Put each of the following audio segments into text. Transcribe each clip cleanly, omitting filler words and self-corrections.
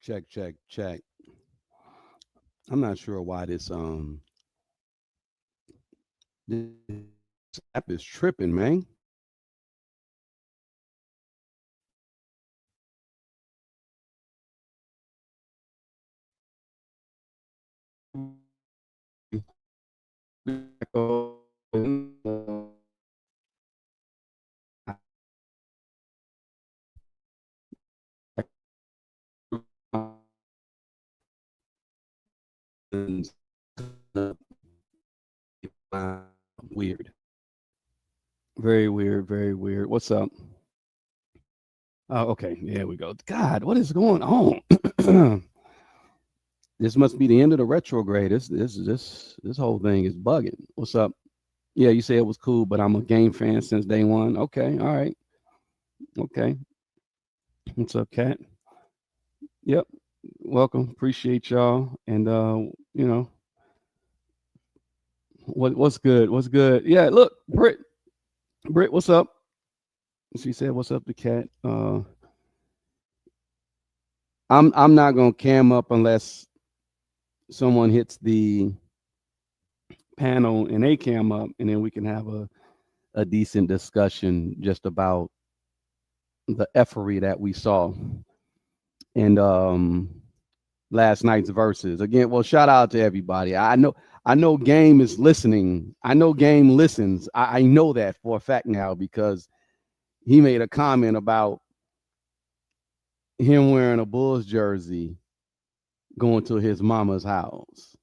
Check, check, check. I'm not sure why this app is tripping, man. Weird. Very weird, very weird. What's up? Oh, okay. There we go. God, what is going on? This must be the end of the retrograde. This whole thing is bugging. What's up? Yeah, you say it was cool, but I'm a game fan since day one. Okay, all right. Okay. What's up, Cat? Yep. Welcome. Appreciate y'all. And you know, what's good? What's good? Yeah, look, Britt, what's up? She said, "What's up, the cat?" I'm not gonna cam up unless someone hits the panel and they cam up, and then we can have a decent discussion just about the effery that we saw and last night's verses. Again, well, shout out to everybody. I know Game is listening. I know Game listens. I know that for a fact now because he made a comment about him wearing a Bulls jersey going to his mama's house.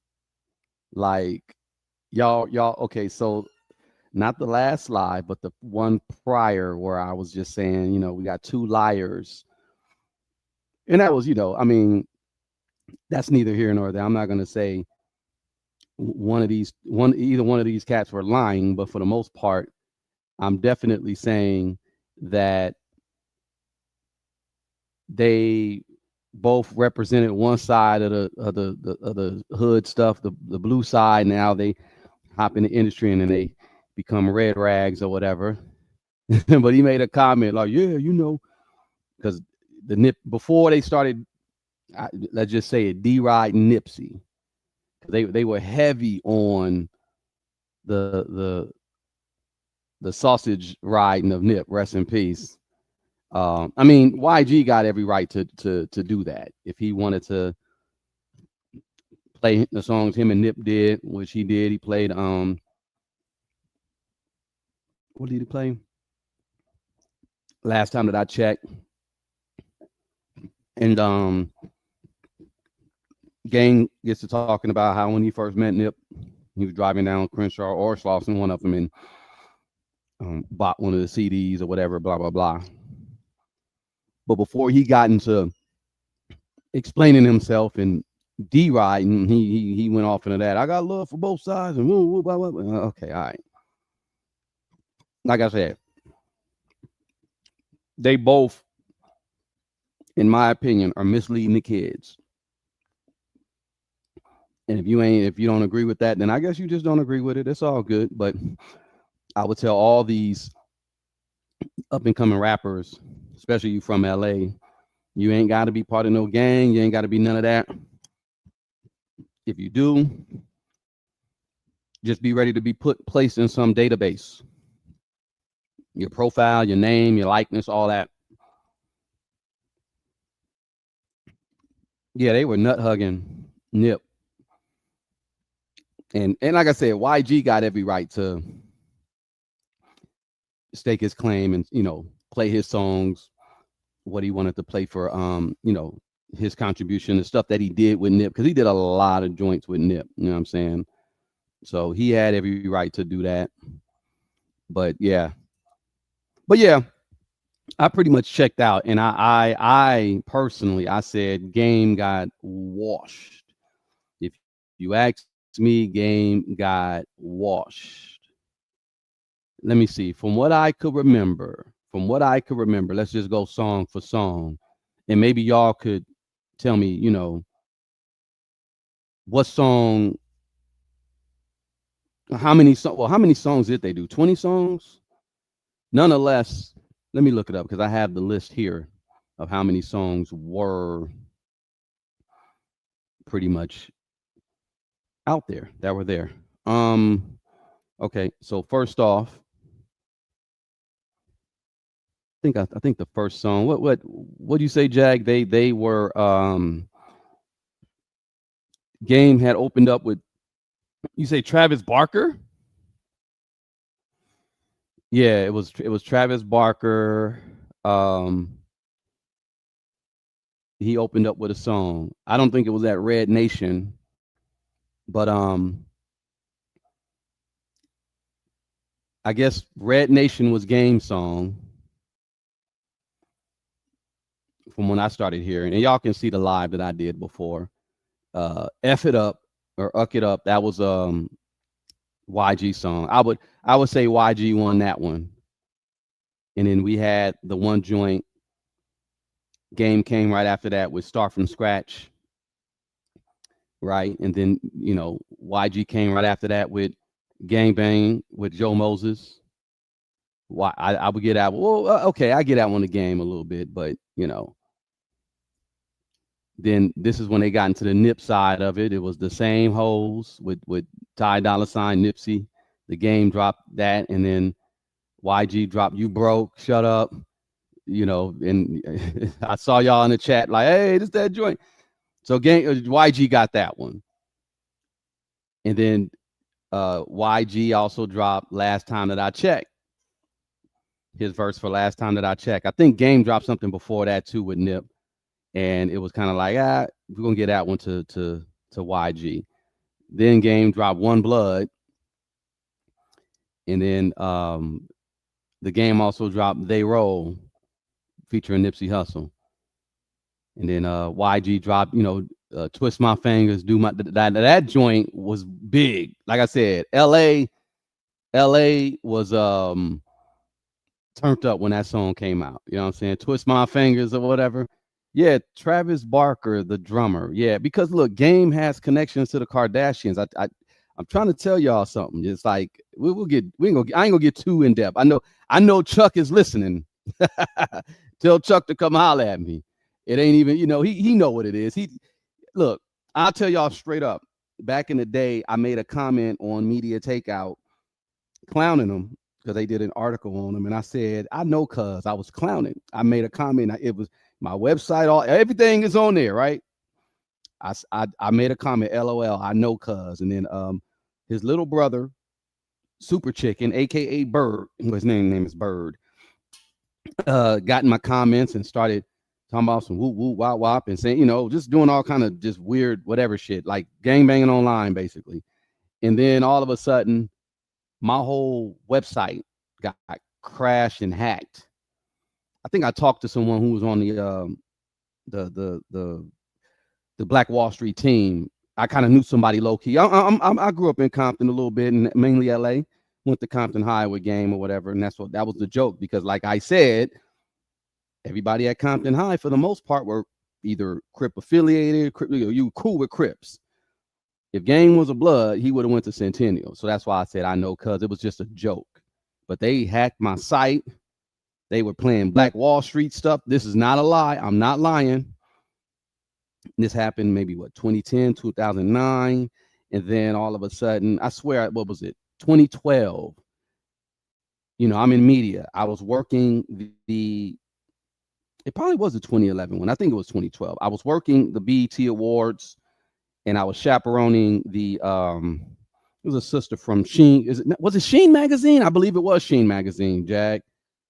Like y'all okay, so not the last live, but the one prior where I was just saying, we got two liars. And that was, I mean, that's neither here nor there. I'm not gonna say either one of these cats were lying, but for the most part, I'm definitely saying that they both represented one side of the hood stuff, the blue side. Now they hop in the industry and then they become red rags or whatever. But he made a comment like, yeah, because the Nip before they started, let's just say it, D-Ride and Nipsey. They were heavy on the the the sausage riding of Nip. Rest in peace. I mean, YG got every right to do that if he wanted to play the songs him and Nip did, which he did. He played what did he play? Last time that I checked, and Gang gets to talking about how when he first met Nip, he was driving down Crenshaw or Slauson, one of them, and bought one of the CDs or whatever, blah blah blah. But before he got into explaining himself and D-riding, he went off into that. I got love for both sides and woo, woo, blah, blah, blah. Okay, all right. Like I said, they both, in my opinion, are misleading the kids. And if you don't agree with that, then I guess you just don't agree with it. It's all good. But I would tell all these up and coming rappers, especially you from LA, you ain't got to be part of no gang. You ain't got to be none of that. If you do, just be ready to be placed in some database. Your profile, your name, your likeness, all that. Yeah, they were nut hugging Nip. And like I said, YG got every right to stake his claim and play his songs, what he wanted to play for his contribution, the stuff that he did with Nip, because he did a lot of joints with Nip, you know what I'm saying? So he had every right to do that. But yeah, I pretty much checked out, and I personally, I said Game got washed. If you ask me, Game got washed. Let me see. From what I could remember, let's just go song for song, and maybe y'all could tell me, what song, how many songs did they do? 20 songs? Nonetheless, let me look it up because I have the list here of how many songs were pretty much out there that were there. Okay, so first off, I think the first song. What do you say, Jag? They were Game had opened up with, you say Travis Barker? Yeah, it was Travis Barker. He opened up with a song. I don't think it was that Red Nation, but I guess Red Nation was Game song from when I started hearing. And y'all can see the live that I did before. F It Up or Uck It Up, that was YG song. I would say YG won that one. And then we had the one joint. Game came right after that with Start From Scratch. Right. And then, YG came right after that with Gang Bang with Joe Moses. Why I would get that. Well, okay, I get that one the Game a little bit, but then this is when they got into the Nip side of it. It was the same hoes with Ty Dolla $ign, Nipsey. The Game dropped that, and then YG dropped You Broke, Shut Up. And I saw y'all in the chat like, hey, this that joint. So YG got that one. And then YG also dropped Last Time That I Checked. His verse for Last Time That I Checked. I think Game dropped something before that too with Nip. And it was kind of like, we're gonna get that one to YG. Then Game dropped One Blood. And then the Game also dropped They Roll, featuring Nipsey Hussle. And then YG dropped, Twist My Fingers, Do My that joint was big. Like I said, LA was turned up when that song came out. You know what I'm saying? Twist My Fingers or whatever. Yeah, Travis Barker, the drummer. Yeah, because look, Game has connections to the Kardashians. I'm trying to tell y'all something. It's like I ain't gonna get too in depth. I know Chuck is listening. Tell Chuck to come holler at me. It ain't even, he know what it is. Look, I'll tell y'all straight up. Back in the day, I made a comment on Media Takeout clowning them because they did an article on them, and I said, I know, cuz I was clowning. I made a comment. It was my website, everything is on there, right? I made a comment, LOL, I know, cuz. And then his little brother, Super Chicken, aka Bird, his name is Bird, got in my comments and started talking about some whoop whoop wop wop and saying, just doing all kind of just weird whatever shit, like gang banging online basically. And then all of a sudden, my whole website got crashed and hacked. I think I talked to someone who was on the Black Wall Street team. I kind of knew somebody low key. I grew up in Compton a little bit, and mainly LA. Went to Compton High with Game or whatever, and that was the joke, because like I said, everybody at Compton High for the most part were either Crip affiliated, you cool with Crips. If Game was a Blood, he would have went to Centennial. So that's why I said I know, cuz it was just a joke. But they hacked my site. They were playing Black Wall Street stuff. This is not a lie. I'm not lying. This happened maybe 2010, 2009. And then all of a sudden, I swear, what was it? 2012. I'm in media. I was working it probably was the 2011 one. I think it was 2012. I was working the BET Awards, and I was chaperoning it was a sister from Sheen. Was it Sheen Magazine? I believe it was Sheen Magazine, Jag.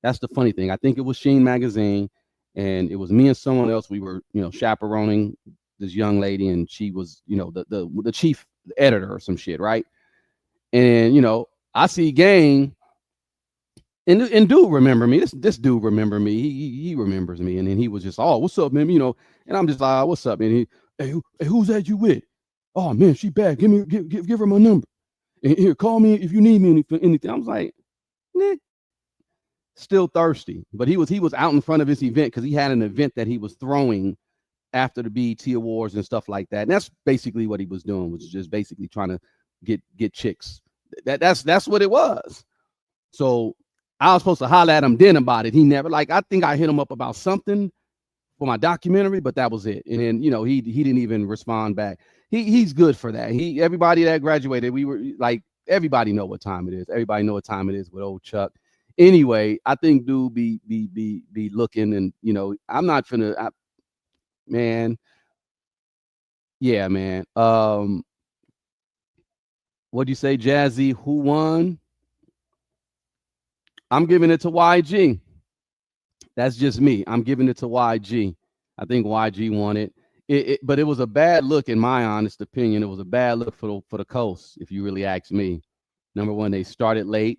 That's the funny thing. I think it was Sheen Magazine, and it was me and someone else. We were, chaperoning this young lady, and she was, the chief editor or some shit, right? And I see Gang, and dude remember me. This dude remember me. He remembers me, and then he was just, oh, what's up, man? And I'm just like, oh, what's up, man? Hey, who's that you with? Oh man, she bad. Give her my number. And here, call me if you need me anything. I was like, nah. Still thirsty, but he was out in front of his event because he had an event that he was throwing after the BET Awards and stuff like that. And that's basically what he was doing, was just basically trying to get chicks. That's what it was. So I was supposed to holler at him then about it. He never, I think I hit him up about something for my documentary, but that was it. And then, he didn't even respond back. He's good for that. Everybody that graduated, we were like, everybody know what time it is. Everybody know what time it is with old Chuck. Anyway, I think dude be looking, and I'm not finna, man. Yeah, man. What'd you say, Jazzy? Who won? I'm giving it to YG. That's just me. I'm giving it to YG. I think YG won it. But it was a bad look, in my honest opinion. It was a bad look for the coast, if you really ask me. Number one, they started late.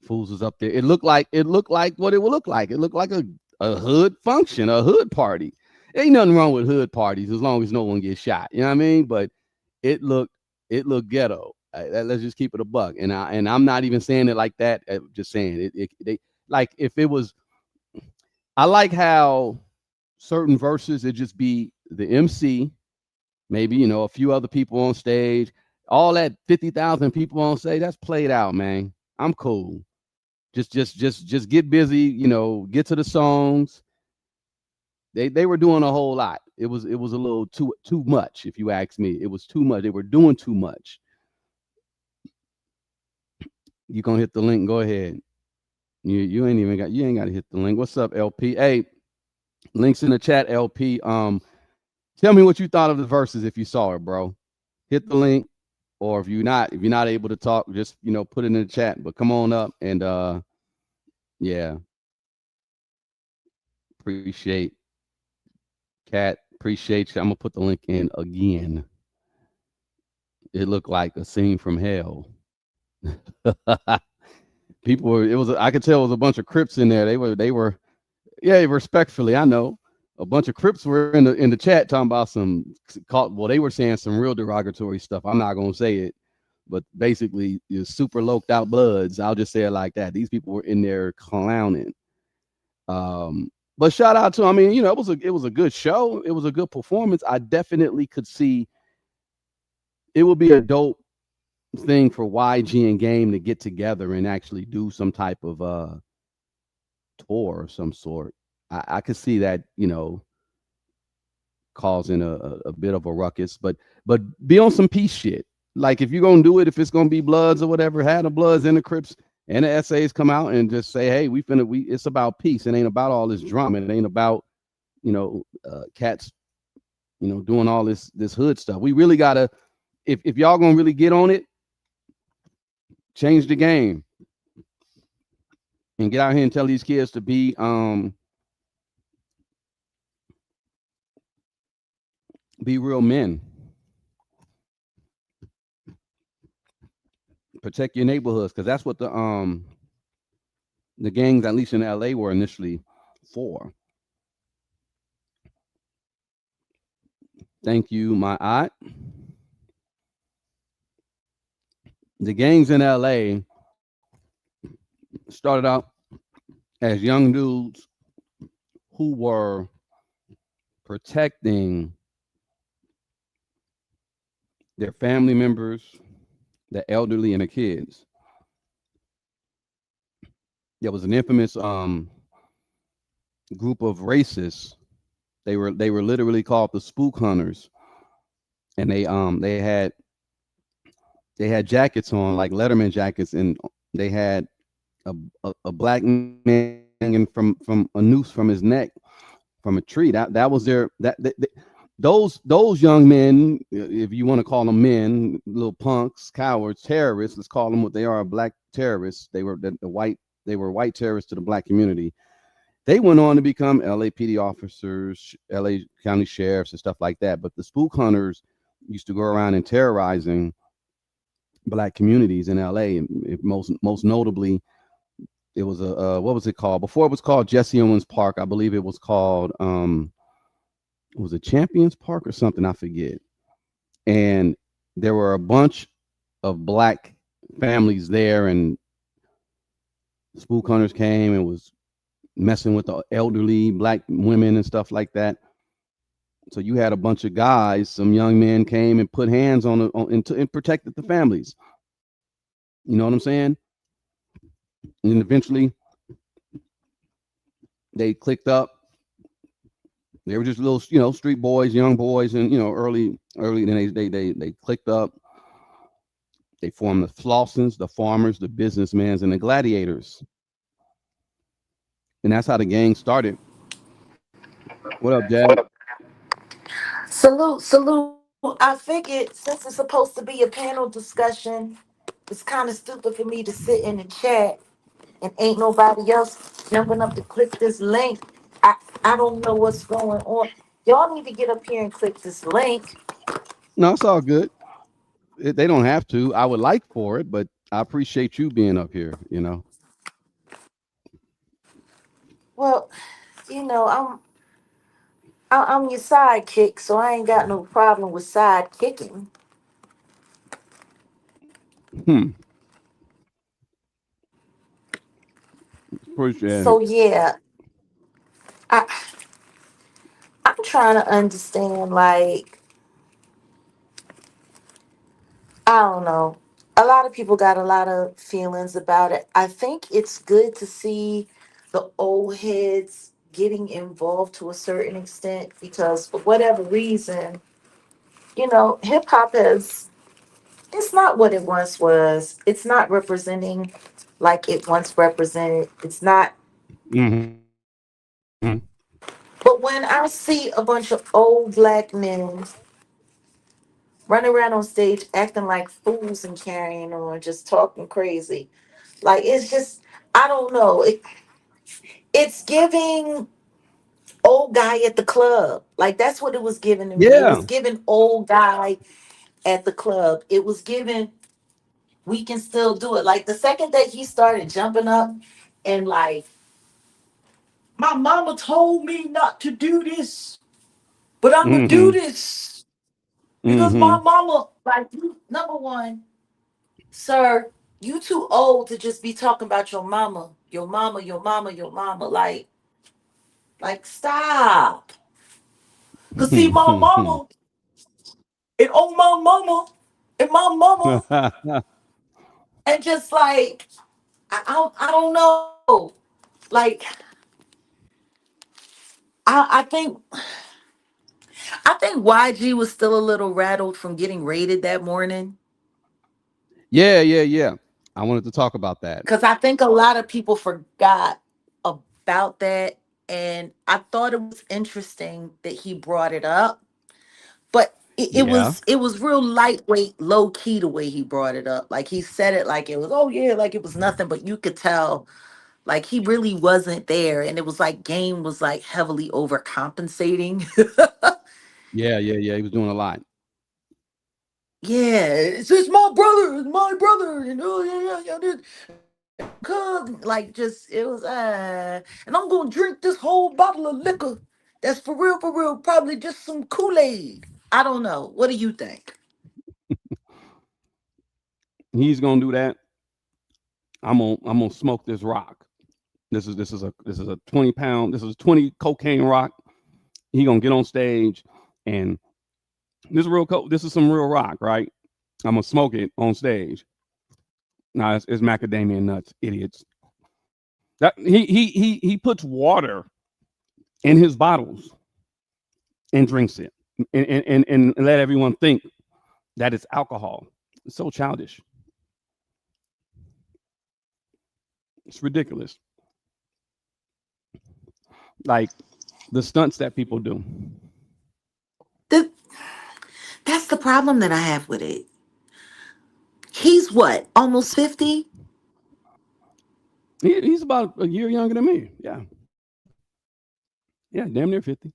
Fools was up there. It looked like what it would look like. It looked like a hood function, a hood party. Ain't nothing wrong with hood parties as long as no one gets shot. You know what I mean? But it looked ghetto. Let's just keep it a buck. And I'm not even saying it like that. Just saying they like if it was. I like how certain verses it just be the MC, maybe a few other people on stage. All that 50,000 people on stage, that's played out, man. I'm cool. Just get busy, get to the songs. They were doing a whole lot. It was a little too much, if you ask me. It was too much. They were doing too much. You gonna hit the link? Go ahead. You ain't got to hit the link. What's up, LP? Hey, links in the chat, LP. Tell me what you thought of the verses if you saw it, bro. Hit the link, or if you're not able to talk, just put it in the chat. But come on up and yeah. Appreciate Cat. Appreciate you. I'm gonna put the link in again. It looked like a scene from hell. People were. I could tell it was a bunch of Crips in there. They were. Yeah, respectfully, I know. A bunch of Crips were in the chat talking about they were saying some real derogatory stuff. I'm not gonna say it, but basically, you're super loked out bloods. I'll just say it like that. These people were in there clowning. But shout out to, it was a good show. It was a good performance. I definitely could see it would be a dope thing for YG and Game to get together and actually do some type of tour of some sort. I could see that, causing a bit of a ruckus, but be on some peace shit. Like if you're gonna do it, if it's gonna be Bloods or whatever, have the Bloods and the Crips and the essays come out and just say, hey, it's about peace. It ain't about all this drama. It ain't about, cats, doing all this hood stuff. We really gotta, if y'all gonna really get on it, change the game and get out here and tell these kids to be real men. Protect your neighborhoods, because that's what the gangs, at least in LA, were initially for. Thank you, my aunt. The gangs in LA started out as young dudes who were protecting their family members, the elderly, and the kids. There was an infamous group of racists. They were literally called the Spook Hunters, and they had jackets on, like Letterman jackets, and they had a black man hanging from a noose from his neck from a tree. That was their those young men, if you want to call them men, little punks, cowards, terrorists. Let's call them what they are: black terrorists. They were white terrorists to the black community. They went on to become LAPD officers, LA County sheriffs, and stuff like that. But the Spook Hunters used to go around and terrorizing black communities in LA. And most notably, it was what was it called? Before it was called Jesse Owens Park, I believe it was called was it Champions Park or something? I forget. And there were a bunch of black families there, and Spook Hunters came and was messing with the elderly black women and stuff like that. So you had a bunch of guys, some young men came and put hands on and protected the families. You know what I'm saying? And eventually they clicked up They were just little, street boys, young boys, and early. Then they clicked up. They formed the Flossens, the Farmers, the Businessmen, and the Gladiators, and that's how the gang started. What up, Jack? Salute. I figured since it's supposed to be a panel discussion, it's kind of stupid for me to sit in the chat and ain't nobody else jumping up to click this link. I don't know what's going on. Y'all need to get up here and click this link. No, it's all good. They don't have to. I would like for it, but I appreciate you being up here. Well, you know, I'm your sidekick, so I ain't got no problem with side kicking. Hmm. Appreciate it. So yeah, I I'm trying to understand like I don't know. A lot of people got a lot of feelings about it. I think it's good to see the old heads getting involved to a certain extent because for whatever reason, hip hop has it's not what it once was. It's not representing like it once represented. It's not. Hmm. But when I see a bunch of old black men running around on stage acting like fools and carrying on, just talking crazy, like it's just I don't know. It's giving old guy at the club. Like that's what it was giving to me. It Yeah. was giving old guy at the club. It was giving we can still do it. Like the second that he started jumping up and like my mama told me not to do this, but I'm gonna do Hmm. this because my Hmm. mama like number one, sir, you too old to just be talking about your mama, your mama, your mama, your mama. Like stop. Cause see, my mama and oh my mama and my mama and just like I don't know. Like I think I think YG was still a little rattled from getting raided that morning. Yeah, yeah, yeah. I wanted to talk about that. Cause I think a lot of people forgot about that. And I thought it was interesting that he brought it up. But it Yeah. was it was real lightweight, low key the way he brought it up. Like he said it like it was, oh yeah, like it was nothing, but you could tell like he really wasn't there. And it was like Game was like heavily overcompensating. Yeah, yeah, yeah. He was doing a lot. Yeah, it's my brother, and oh yeah, yeah, and my cousin. Like just it was and I'm gonna drink this whole bottle of liquor. That's for real, probably just some Kool-Aid. I don't know. What do you think? He's gonna do that. I'm gonna smoke this rock. This is a 20 pound. This is 20 cocaine rock. He gonna get on stage, and this is some real rock, right? I'm gonna smoke it on stage. Now it's macadamia nuts, idiots. That he puts water in his bottles and drinks it, and let everyone think that it's alcohol. It's so childish. It's ridiculous. Like the stunts that people do. The, that's the problem that I have with it. He's what, almost 50? He's about a year younger than me. Yeah, yeah, damn near 50.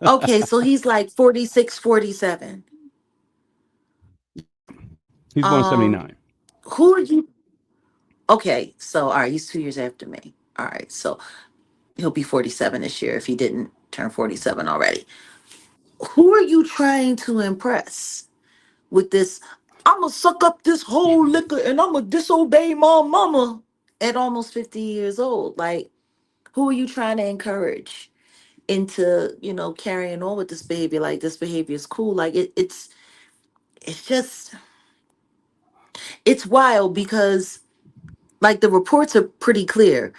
Okay, so he's like 46, 47. Yeah, he's born '79. Who are you? Okay, so all right, he's 2 years after me. All right, so he'll be 47 this year if he didn't turn 47 already. Who are you trying to impress with this? I'm gonna suck up this whole liquor and I'm gonna disobey my mama at almost 50 years old. Like, who are you trying to encourage into, carrying on with this behavior? Like, this behavior is cool. Like, it's just, it's wild because, like, the reports are pretty clear.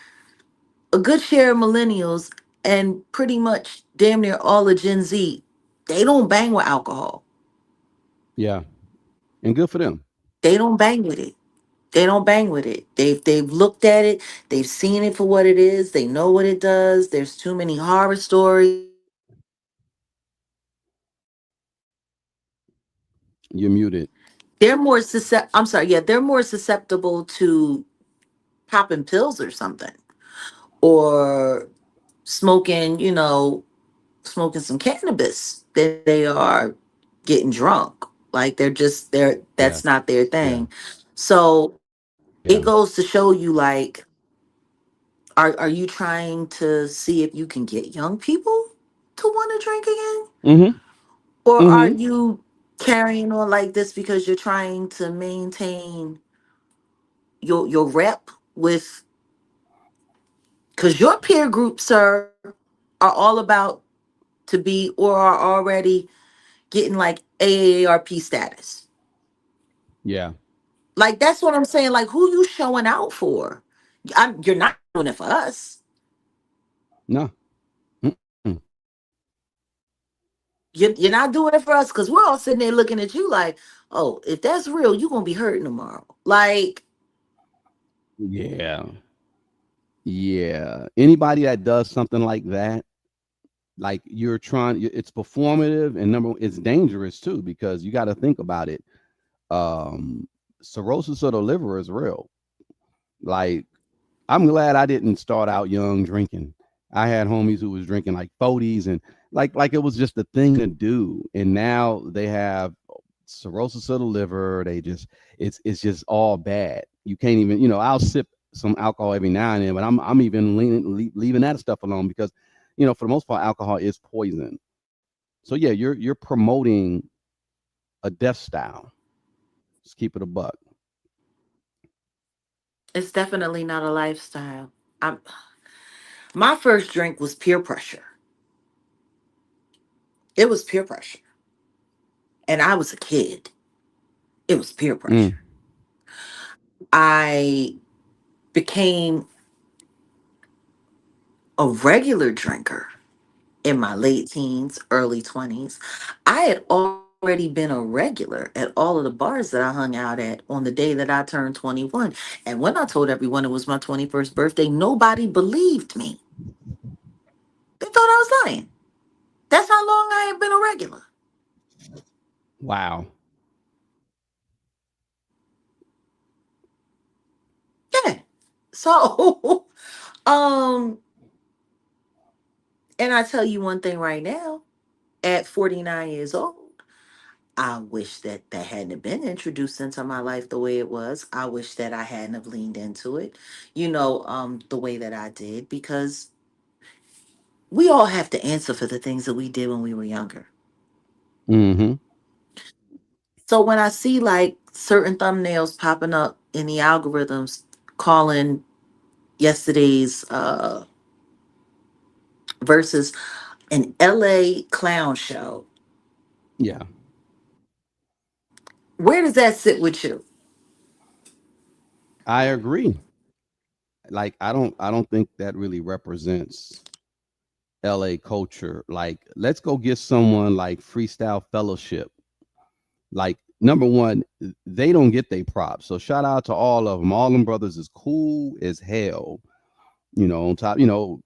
A good share of millennials And pretty much damn near all of Gen Z, they don't bang with alcohol. Yeah, and good for them. They don't bang with it. They don't bang with it. They've looked at it. They've seen it for what it is. They know what it does. There's too many horror stories. You're muted. They're more susceptible. I'm sorry. Yeah, they're more susceptible to popping pills or something, or smoking. Smoking some cannabis than they are getting drunk. Like they're Yeah, that's not their yeah, thing. So it yeah. goes to show you, like, are you trying to see if you can get young people to want to drink again? Mm-hmm. Or are Mm-hmm. you carrying on like this because you're trying to maintain your rep with, because your peer group, sir, are all about to be or are already getting like AARP status. Yeah. Like that's what I'm saying. Like, who you showing out for? You're not doing it for us. No. Mm-mm. You're not doing it for us because we're all sitting there looking at you like, oh, if that's real, you're gonna be hurting tomorrow. Like, Yeah. Yeah. Anybody that does something like that, like you're trying, it's performative, and number one, it's dangerous too because you got to think about it. Um, Cirrhosis of the liver is real. Like, I'm glad I didn't start out young drinking. I had homies who was drinking like 40s and like it was just a thing to do. And now they have cirrhosis of the liver. They just it's just all bad. You can't even, I'll sip some alcohol every now and then, but I'm even leaving that stuff alone because, for the most part, alcohol is poison. So yeah, you're promoting a death style. Just keep it a buck. it's definitely not a lifestyle. I'm My first drink was peer pressure. It was peer pressure. And I was a kid. It was peer Mm, pressure. I became a regular drinker in my late teens, early 20s. I had already been a regular at all of the bars that I hung out at on the day that I turned 21. And when I told everyone it was my 21st birthday, nobody believed me. They thought I was lying. That's how long I had been a regular. wow. Yeah. So, um, and I tell you one thing right now, at 49 years old, I wish that that hadn't been introduced into my life the way it was. I wish that I hadn't have leaned into it, the way that I did, because we all have to answer for the things that we did when we were younger. Mm-hmm. So when I see like certain thumbnails popping up in the algorithms calling yesterday's versus an LA clown show, Yeah, where does that sit with you? I agree. Like I don't think that really represents LA culture. Like, let's go get someone like Freestyle Fellowship. Like, number one, they don't get their props. So shout out to all of them. All them brothers is cool as hell. On top,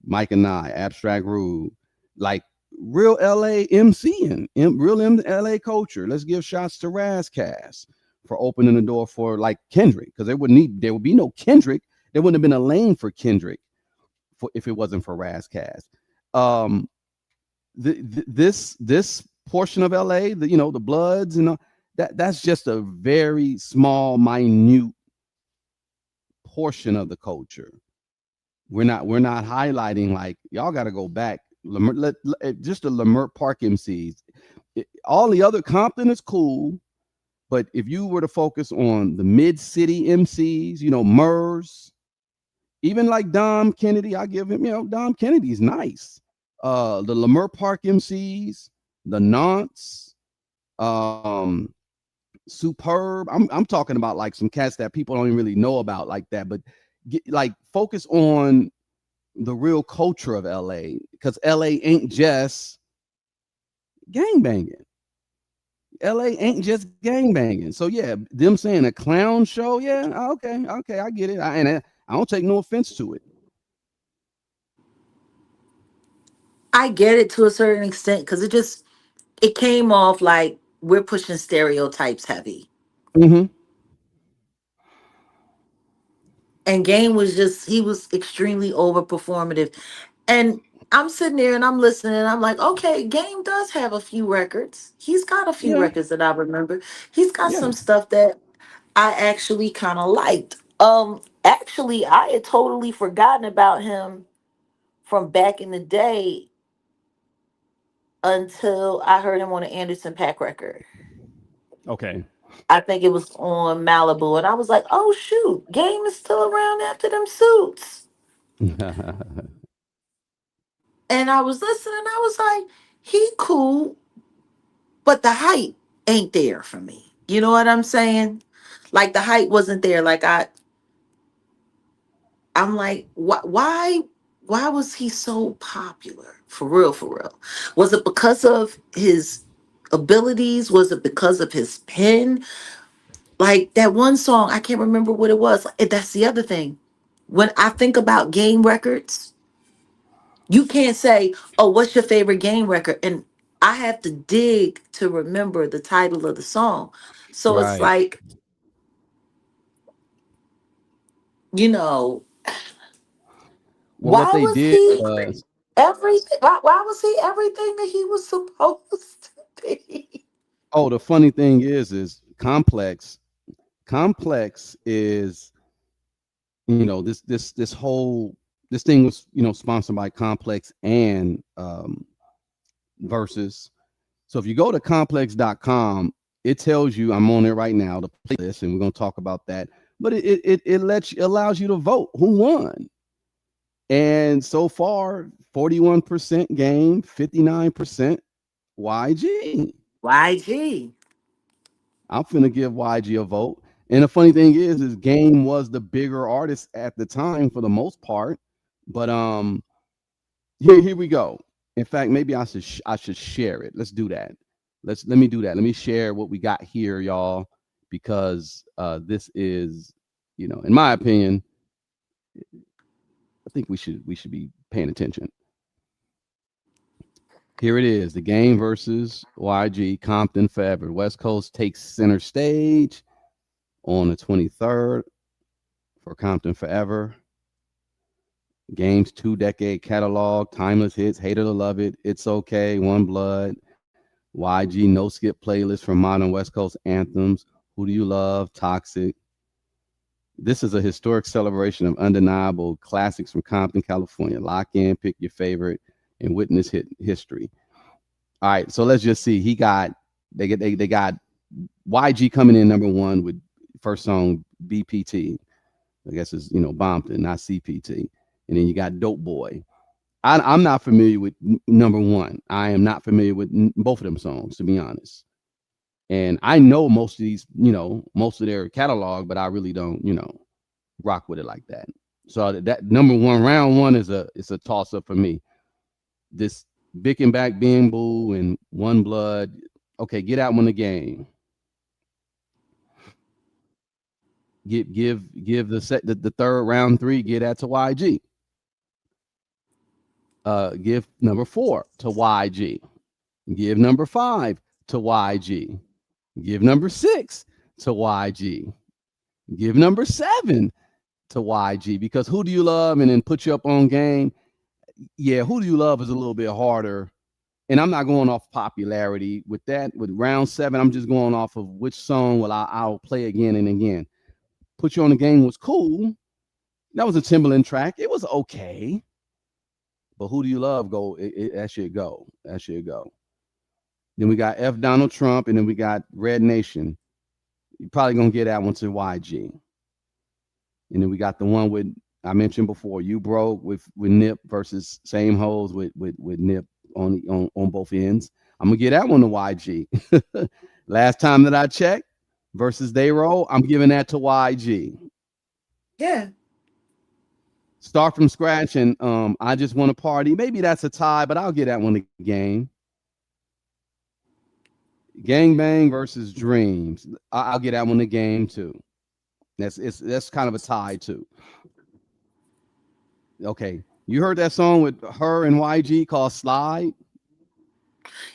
Mike and I, Abstract Rude, like real LA MCing, real LA culture. Let's give shots to Razcast for opening the door for like Kendrick, because there would be no Kendrick. There wouldn't have been a lane for Kendrick if it wasn't for Razcast. Um, this portion of LA, the Bloods and that's just a very small, minute portion of the culture. We're not highlighting, like, y'all got to go back. Just the Lamert Park MCs. All the other Compton is cool, but if you were to focus on the mid city MCs, Murs, even like Dom Kennedy, I give him, Dom Kennedy's nice. The Lamert Park MCs, the Nance, um, Superb. I'm talking about like some cats that people don't even really know about like that, but like focus on the real culture of LA, because LA ain't just gang banging. LA ain't just gang banging. So yeah, them saying a clown show, yeah, okay, okay, I get it. I don't take no offense to it. I get it to a certain extent because it came off like we're pushing stereotypes heavy. Hmm. And Game was just, he was extremely over performative. And I'm sitting there and I'm listening and I'm like, okay, Game does have a few records. He's got a few Yeah, records that I remember. He's got yeah. some stuff that I actually kind of liked. Actually, I had totally forgotten about him from back in the day until I heard him on an Anderson Pack record. Okay. I think it was on Malibu, and I was like, "Oh shoot, Game is still around after them suits." And I was listening, I was like, "He cool, but the hype ain't there for me." You know what I'm saying? Like the hype wasn't there. I'm like, why was he so popular? For real, for real. Was it because of his abilities? Was it because of his pen? Like that one song, I can't remember what it was. That's the other thing. When I think about Game records, you can't say, "Oh, what's your favorite Game record?" And I have to dig to remember the title of the song. So it's Right. like, you know, Well, what why they was did he was, everything? Why was he everything that he was supposed to be? oh, the funny thing is complex. Complex is, this whole this thing was, sponsored by Complex and Versus. So if you go to complex.com, it tells you, I'm on it right now, the playlist, and we're gonna talk about that. But it allows you to vote who won. And so far, 41% Game, 59% YG. YG. I'm finna give YG a vote. And the funny thing is Game was the bigger artist at the time for the most part. But here we go. In fact, maybe I should share it. Let's do that. Let me do that. Let me share what we got here, y'all, because this is, in my opinion, I think we should be paying attention. Here it is: the Game versus YG, Compton Forever. West Coast takes center stage on the 23rd for Compton Forever. Game's 2 decade catalog, timeless hits, Hate It or Love It, It's Okay, One Blood, YG no skip playlist from modern West Coast anthems, Who Do You Love, Toxic. This is a historic celebration of undeniable classics from Compton, California. Lock in, pick your favorite, and witness hit history. All right, so let's just see. They got YG coming in number one with first song BPT. I guess it's Bompton, not CPT. And then you got Dope Boy. I'm not familiar with number one. I am not familiar with both of them songs, to be honest. And I know most of these, most of their catalog, but I really don't, rock with it like that. So that number one, round one, is a toss up for me. This Bickenback, Being Boo, and One Blood. Okay, get out when the game. Give the third round three. Get that to YG. Give number four to YG. Give number five to YG. Give number six to YG. Give number seven to YG, because Who Do You Love and then Put You Up on Game. Yeah, Who Do You Love is a little bit harder. And I'm not going off popularity with that. With round seven, I'm just going off of which song I'll play again and again. Put You on the Game was cool. That was a Timberland track. It was okay. But Who Do You Love go? That should go. That should go. Then we got F Donald Trump, and then we got Red Nation. You're probably gonna get that one to YG. And then we got the one with, I mentioned before, You Broke with Nip versus Same Hoes with Nip on both ends. I'm gonna get that one to YG. Last time that I checked, versus They Roll, I'm giving that to YG. Yeah. Start from scratch and I just want to party. Maybe that's a tie, but I'll get that one a game. Gang Bang versus Dreams. I'll get that one a game too. That's kind of a tie too. Okay. You heard that song with her and YG called Slide?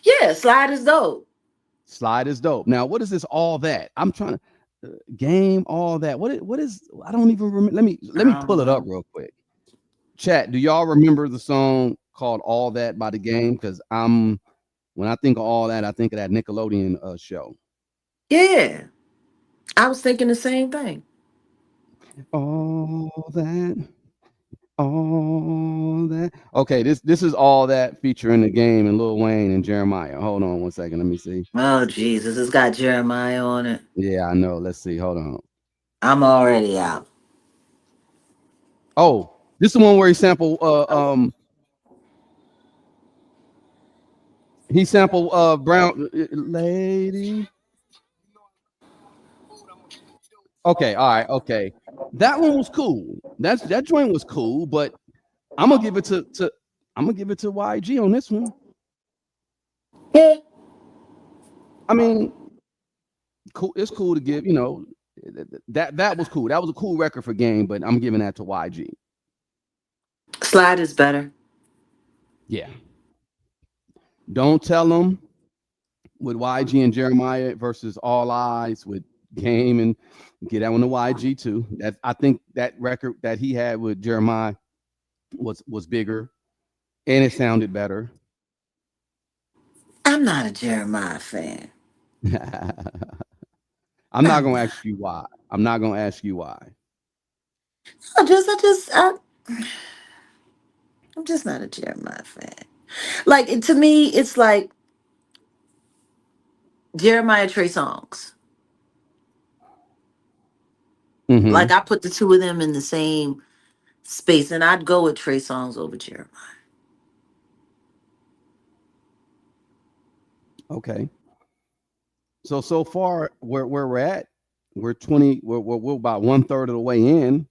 Yeah, Slide is dope. Slide is dope. Now, what is this all that? I'm trying to game all that. What is I don't even remember. Let me I don't pull it up know. real quick. Chat, do y'all remember the song called All That by the Game? Because I'm when I think of all that, I think of that Nickelodeon show. Yeah, I was thinking the same thing. All that, all that. Okay, this is all that featuring the game and Lil Wayne and Jeremiah. Hold on one second. Let me see. Oh Jesus, it's got Jeremiah on it. Yeah, I know. Let's see. Hold on. I'm already out. Oh, this is the one where he sampled Brown Lady. Okay, all right, okay. That one was cool. That joint was cool, but I'm gonna give it to I'm gonna give it to YG on this one. Yeah, I mean, cool. It's cool to give. That was cool. That was a cool record for Game, but I'm giving that to YG. Slide is better. Yeah. Don't Tell them with YG and Jeremiah versus All Eyes with Game and get that one to YG too. That I think that record that he had with Jeremiah was bigger and it sounded better. I'm not a Jeremiah fan. I'm not I'm gonna not. ask you why. I'm not gonna ask you why. I'm just not a Jeremiah fan. Like to me, it's like Jeremiah Trey songs. Hmm. Like I put the two of them in the same space, and I'd go with Trey songs over Jeremiah. Okay. So far where we're at, we're 20. We're about one third of the way in,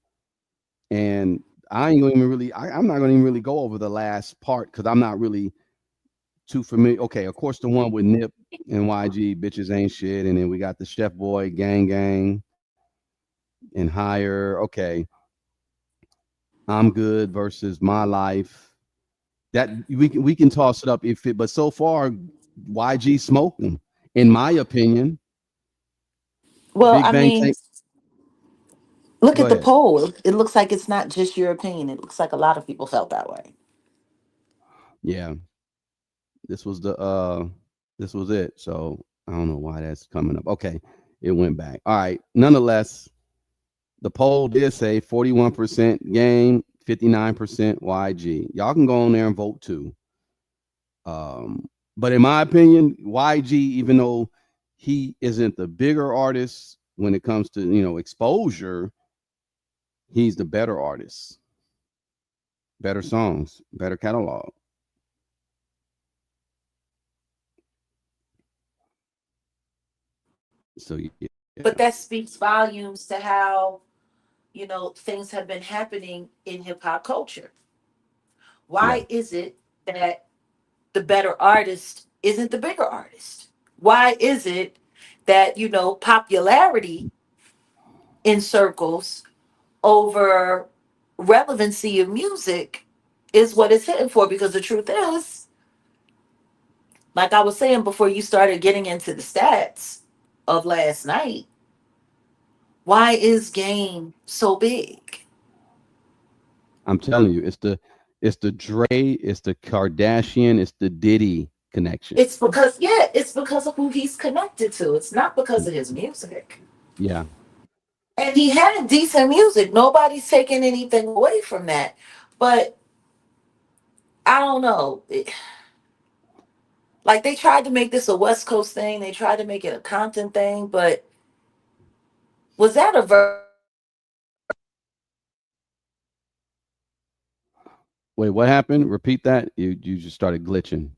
and I ain't gonna even really. I'm not gonna even really go over the last part because I'm not really too familiar. Okay, of course the one with Nip and YG, bitches ain't shit, and then we got the Chef Boy Gang Gang and Higher. Okay, I'm Good versus My Life. That we can toss it up if it. But so far, YG smoking, in my opinion. Well, Big I Bang mean, Tank. look Go at the ahead. poll. It looks like it's not just your opinion. It looks like a lot of people felt that way. Yeah, this was this was it. So I don't know why that's coming up. Okay, it went back. All right. Nonetheless, the poll did say 41% game, 59% YG. Y'all can go on there and vote too. Um, but in my opinion, YG, even though he isn't the bigger artist when it comes to exposure, he's the better artist, better songs, better catalog. So yeah, But that speaks volumes to how, things have been happening in hip hop culture. yeah. Why is it that the better artist isn't the bigger artist? Why is it that, popularity in circles over relevancy of music is what it's hitting for? Because the truth is, like I was saying before you started getting into the stats of last night, why is game so big? I'm telling you, it's the Dre, it's the Kardashian, it's the Diddy connection. It's because of who he's connected to. It's not because of his music. Yeah, And he had decent music. Nobody's taking anything away from that. But I don't know. Like they tried to make this a West Coast thing. They tried to make it a Compton thing. But was that a wait, what happened? Repeat that. You just started glitching.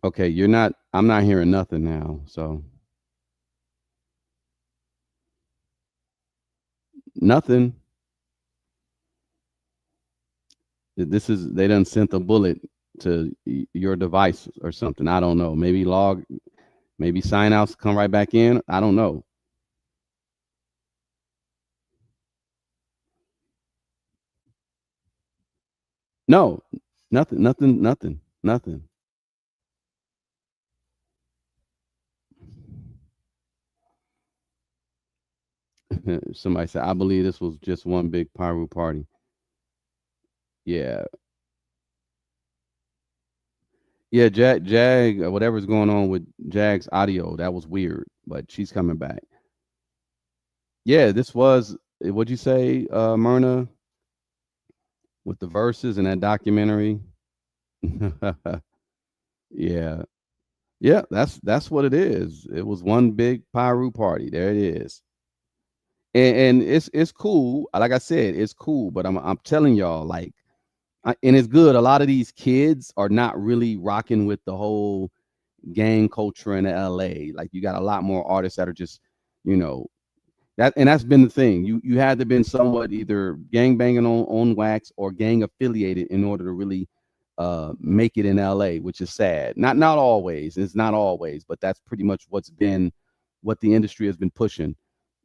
Okay, you're not. I'm not hearing nothing now. So Nothing. This is they done sent a bullet to your device or something. I don't know. Maybe log, maybe sign outs come right back in. I don't know. No, nothing, nothing, nothing, nothing. Somebody said, I believe this was just one big pyro party. Yeah. Yeah, Jag, whatever's going on with Jag's audio, that was weird, but she's coming back. Yeah, this was what'd you say, Myrna, with the verses and that documentary? Yeah. Yeah, that's what it is. It was one big pyro party. There it is. And it's cool. Like I said, it's cool, but I'm telling y'all, like and it's good. A lot of these kids are not really rocking with the whole gang culture in LA. Like you got a lot more artists that are just, you know, that and that's been the thing. You had to been somewhat either gang banging on wax or gang affiliated in order to really make it in LA, which is sad. Not always. It's not always, but that's pretty much what's been what the industry has been pushing.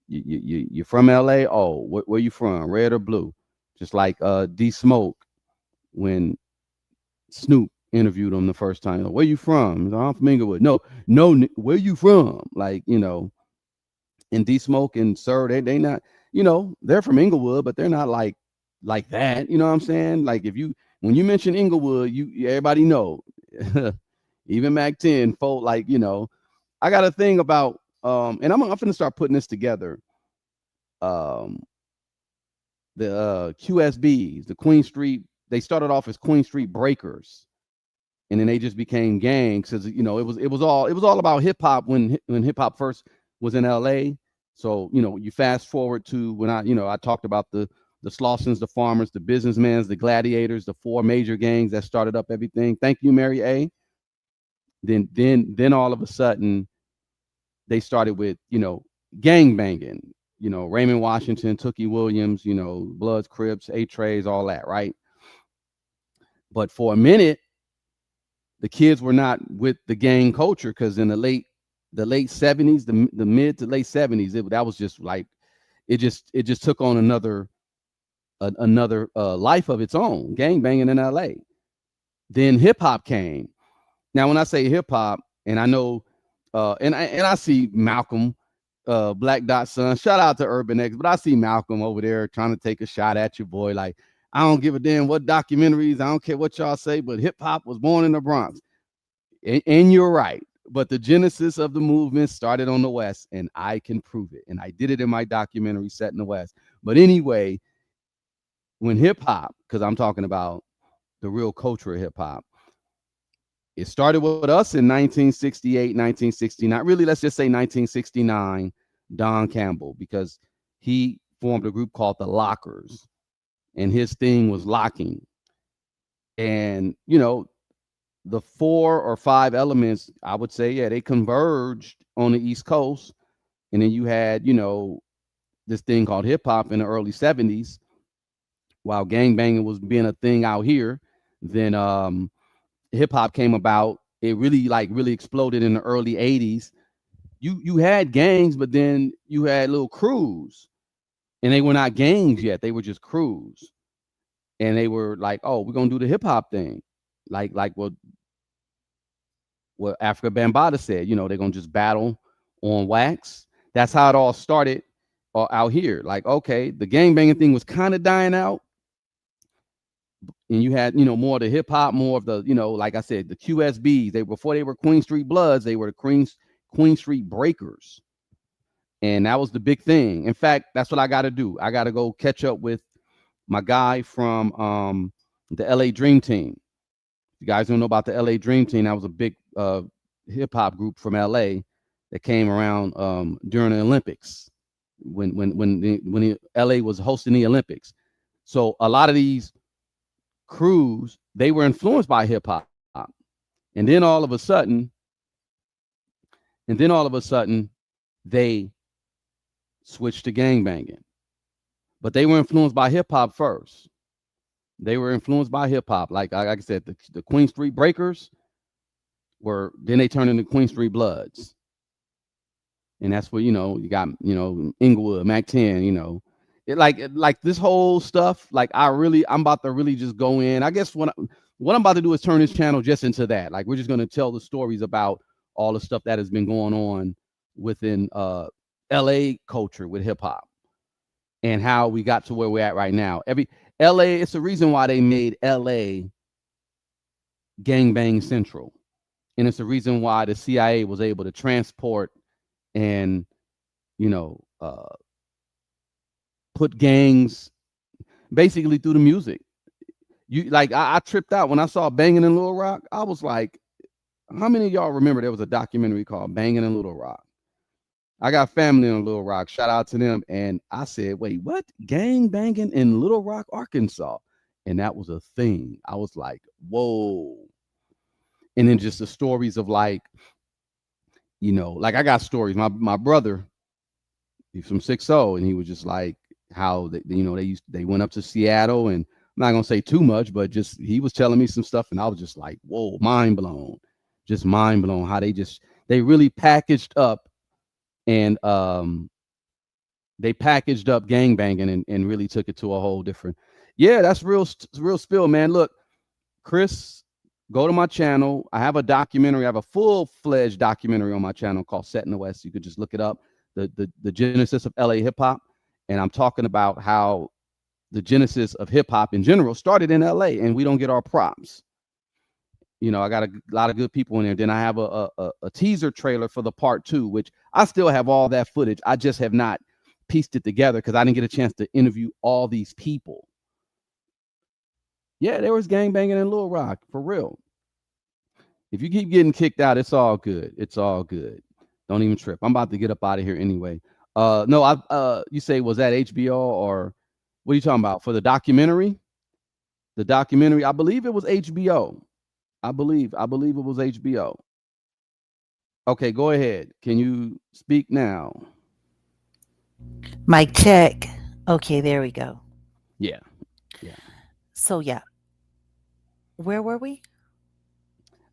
You're from LA. Oh, where you from? Red or blue? Just like D Smoke when Snoop interviewed him the first time. Like, where you from? Like, I'm from Inglewood. No, no, where you from? Like, and D Smoke and Sir, they not, they're from Inglewood, but they're not like that. You know what I'm saying? Like if you when you mention Inglewood, everybody know. Even Mac 10, folk, like, I got a thing about and I'm gonna start putting this together. Um the QSBs, the Queen Street, they started off as Queen Street Breakers and then they just became gangs because it was all about hip hop when hip hop first was in LA. So you fast forward to when I talked about the Slossons, the Farmers, the Businessmen, the Gladiators, the four major gangs that started up everything. Thank you, Mary A. Then all of a sudden they started with gang banging. Raymond Washington, Tookie Williams, Bloods, Crips, A Trays, all that, right? But for a minute the kids were not with the gang culture because in the late 70s, the mid to late 70s, that was just like it just took on another life of its own, gang banging in LA. Then hip hop came. Now when I say hip hop, and I know and I see Malcolm, Black Dot Son, shout out to Urban X, but I see Malcolm over there trying to take a shot at your boy. Like, I don't give a damn what documentaries, I don't care what y'all say, but hip hop was born in the Bronx. And you're right. But the genesis of the movement started on the West, and I can prove it. And I did it in my documentary set in the West. But anyway, when hip hop, because I'm talking about the real culture of hip hop, it started with us in 1968, 1969. Really, let's just say 1969, Don Campbell, because he formed a group called the Lockers, and his thing was locking. And, the four or five elements, I would say, yeah, they converged on the East Coast. And then you had, this thing called hip hop in the early 70s, while gangbanging was being a thing out here. Then hip hop came about. It really exploded in the early 80s. You had gangs, but then you had little crews, and they were not gangs yet. They were just crews. And they were like, oh, we're gonna do the hip hop thing. Like what Africa Bambaataa said, they're gonna just battle on wax. That's how it all started out here. Like, okay, the gang banging thing was kind of dying out, and you had more of the hip hop, more of the like I said, the QSBs. They before they were Queen Street Bloods, they were the Queen Street Breakers, and that was the big thing. In fact, that's what I got to do. I got to go catch up with my guy from the LA Dream Team. You guys don't know about the LA Dream Team. That was a big hip hop group from LA that came around during the Olympics when LA was hosting the Olympics. So a lot of these crews, they were influenced by hip hop. And then all of a sudden, they switched to gang banging. but they were influenced by hip hop first. They were influenced by hip hop. Like I said, the Queen Street Breakers were, then they turned into Queen Street Bloods. And that's where, you got, Inglewood, Mac 10, like this whole stuff. Like I'm about to really just go in. I guess what I'm about to do is turn this channel just into that. Like we're just going to tell the stories about all the stuff that has been going on within LA culture with hip hop and how we got to where we're at right now. Every LA, it's the reason why they made LA gangbang central. And it's the reason why the CIA was able to transport and, you know, put gangs basically through the music. You like I tripped out when I saw Banging in Little Rock. I was like, how many of y'all remember there was a documentary called Banging in Little Rock? I got family in Little Rock. Shout out to them. And I said, wait, what? Gang banging in Little Rock, Arkansas. And that was a thing. I was like, whoa. And then just the stories of like, like I got stories. My brother, he's from 6-0, and he was just like how they went up to Seattle, and I'm not gonna say too much, but just he was telling me some stuff, and I was just like, whoa, mind blown. Just mind blown how they really packaged up and they packaged up gangbanging and really took it to a whole different. Yeah, that's real spill, man. Look, Chris, go to my channel. I have a documentary. I have a full-fledged documentary on my channel called Set in the West. You could just look it up, the genesis of LA hip hop, and I'm talking about how the genesis of hip hop in general started in LA, and we don't get our props. I got a lot of good people in there. Then I have a teaser trailer for the part 2, which I still have all that footage. I just have not pieced it together because I didn't get a chance to interview all these people. Yeah, there was gangbanging in Little Rock, for real. If you keep getting kicked out, it's all good. It's all good. Don't even trip. I'm about to get up out of here anyway. No, you say, was that HBO or what are you talking about? For the documentary? The documentary, I believe it was HBO. I believe it was HBO. Okay, go ahead. Can you speak now? Mic check. Okay, there we go. Yeah. So yeah, where were we?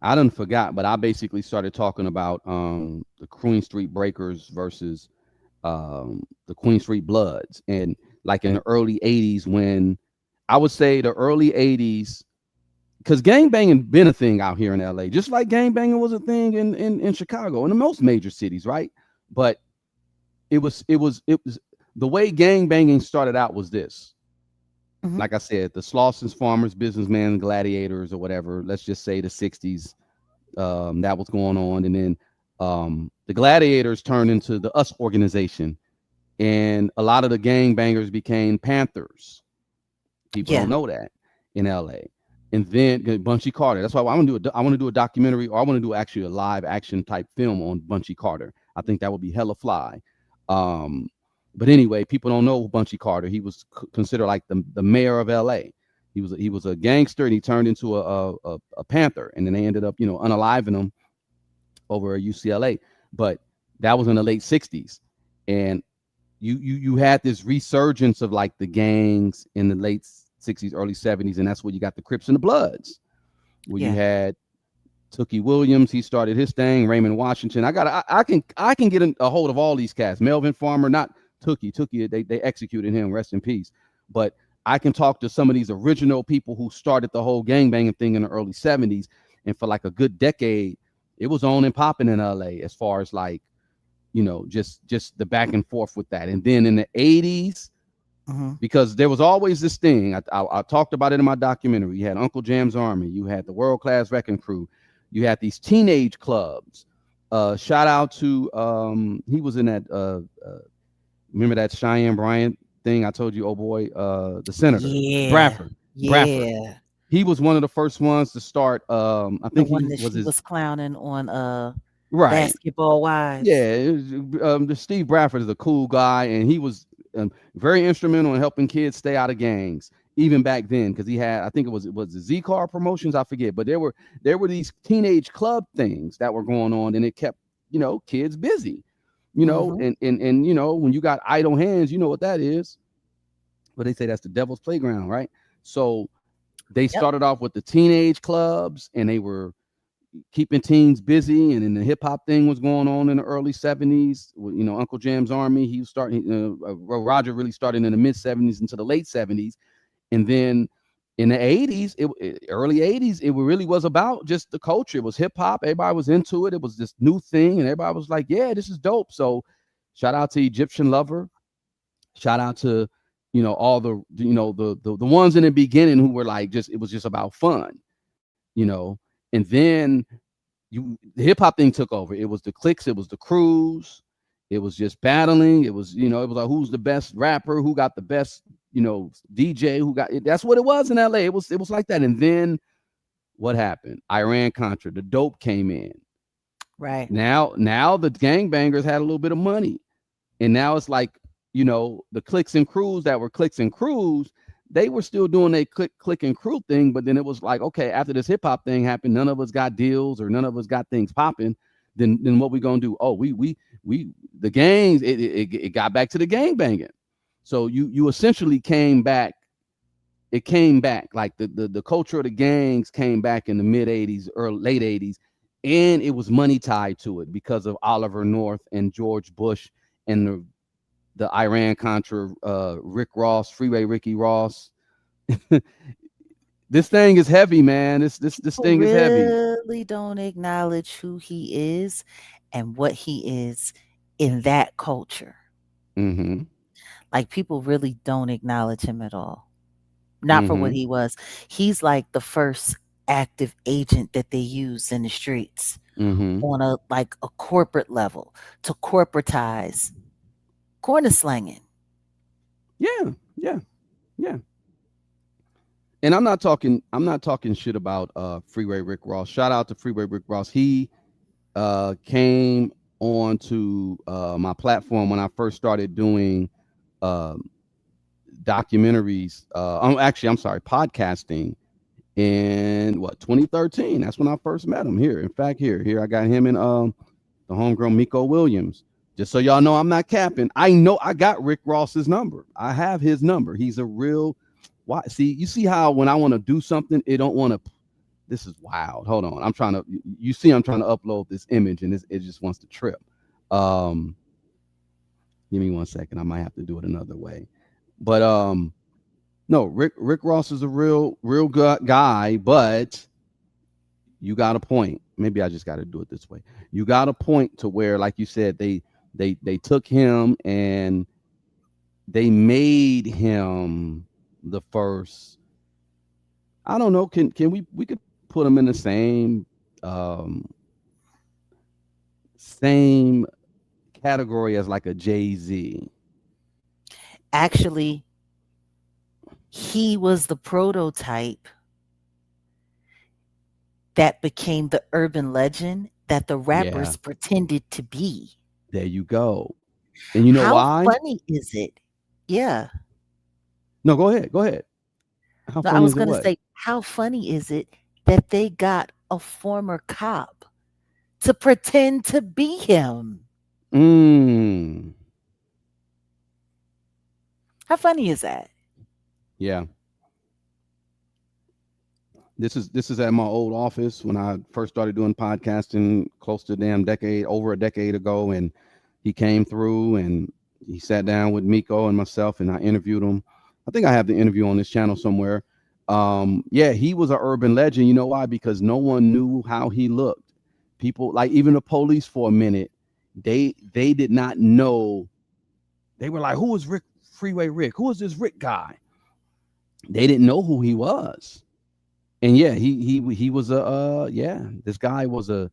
I done forgot, but I basically started talking about the Queen Street Breakers versus the Queen Street Bloods. And like in the early 80s, when I would say the early 80s, because gangbanging been a thing out here in LA, just like gangbanging was a thing in Chicago and in most major cities, right? But it was the way gangbanging started out was this. Mhm. Like I said, the Slossons, farmers, businessmen, gladiators, or whatever. Let's just say the 60s. That was going on, and then the gladiators turned into the US organization, and a lot of the gangbangers became Panthers. People Yeah. don't know that in LA. And then Bunchy Carter. That's why I want to do a documentary, or I want to do actually a live action type film on Bunchy Carter. I think that would be hella fly. But anyway, people don't know Bunchy Carter. He was considered like the mayor of LA. He was a gangster, and he turned into a Panther, and then they ended up unaliving him over at UCLA. But that was in the late 60s, and you had this resurgence of like the gangs in the late 60s, early 70s, and that's where you got the Crips and the Bloods, where you Yeah. had Tookie Williams. He started his thing. Raymond Washington. I can get a hold of all these cats. Melvin Farmer, not Tookie. They executed him. Rest in peace. But I can talk to some of these original people who started the whole gangbanging thing in the early 70s, and for like a good decade, it was on and popping in LA as far as like just the back and forth with that. And then in the 80s, Mhm. because there was always this thing. I talked about it in my documentary. You had Uncle Jam's Army. You had the World Class Wrecking Crew. You had these teenage clubs. Shout out to he was in that remember that Cheyenne Bryant thing I told you, oh boy, the senator Yeah. Bradford. Yeah. He was one of the first ones to start. I The think he one that was she his was clowning on right. Basketball Wives. Yeah, the Steve Bradford is a cool guy, and he was very instrumental in helping kids stay out of gangs, even back then, because he had, I think it was the Z Car Promotions, I forget, but there were these teenage club things that were going on, and it kept kids busy, Mhm. and when you got idle hands, you know what that is. but they say that's the devil's playground, right? So they Yep. started off with the teenage clubs, and they were keeping teens busy, and then the hip hop thing was going on in the early 70s. Uncle Jam's Army, he was starting, Roger really started in the mid 70s into the late 70s. And then in the 80s, early 80s, it really was about just the culture. It was hip hop. Everybody was into it. It was this new thing, and everybody was like, yeah, this is dope. So shout out to Egyptian Lover. Shout out to, all the ones in the beginning who were like, just, it was just about fun, you know. And then the hip hop thing took over. It was the cliques, it was the crews, it was just battling. It was, it was like, who's the best rapper, who got the best, DJ, who got it. That's what it was in LA. It was like that. And then what happened? Iran Contra, the dope came in. Right. Now the gangbangers had a little bit of money. And now it's like, the cliques and crews that were cliques and crews, they were still doing a click and crew thing. But then it was like, okay, after this hip hop thing happened, none of us got deals or none of us got things popping. Then what we gonna do? Oh, we the gangs, it got back to the gang banging. So you essentially came back. It came back like the culture of the gangs came back in the mid 80s, early late 80s, and it was money tied to it because of Oliver North and George Bush and the Iran Contra, Rick Ross, Freeway Ricky Ross. This thing is heavy, man. This People thing is heavy. really don't acknowledge who he is and what he is in that culture. Mm-hmm. Like people really don't acknowledge him at all. Not for what Mm-hmm. he was. He's like the first active agent that they use in the streets Mm-hmm. on a corporate level to corporatize corner slanging. Yeah. Yeah. Yeah. And I'm not talking shit about Freeway Rick Ross. Shout out to Freeway Rick Ross. He came on to my platform when I first started doing uh, documentaries. I'm sorry, podcasting in 2013. That's when I first met him here. In fact, here I got him and the homegrown Miko Williams. Just so y'all know, I'm not capping. I know I got Rick Ross's number. I have his number. He's a real. Why? See, you see how when I want to do something, it don't want to. This is wild. Hold on. I'm trying to. You see, I'm trying to upload this image, and it just wants to trip. Um, Give me 1 second. I might have to do it another way. But no, Rick Ross is a real good guy, but you got a point. Maybe I just got to do it this way. You got a point to where, like you said, they took him and they made him the first. I don't know. Can we could put him in the um same category as like a Jay-Z. Actually, he was the prototype that became the urban legend that the Yeah, rappers pretended to be. there you go. And you know How why? funny is it? Yeah. No, go ahead. Go ahead. How No, I funny was is it? going to What? say, how funny is it that they got a former cop to pretend to be him? Mm. How funny is that? Yeah. This is at my old office when I first started doing podcasting close to a damn decade, over a decade ago. And he came through and he sat down with Miko and myself and I interviewed him. I think I have the interview on this channel somewhere. Yeah, he was an urban legend. You know why? Because no one knew how he looked. People, like even the police for a minute, they did not know. They were like, who is Rick Freeway Rick? Who is this Rick guy? They didn't know who he was. And yeah, he was yeah, this guy was a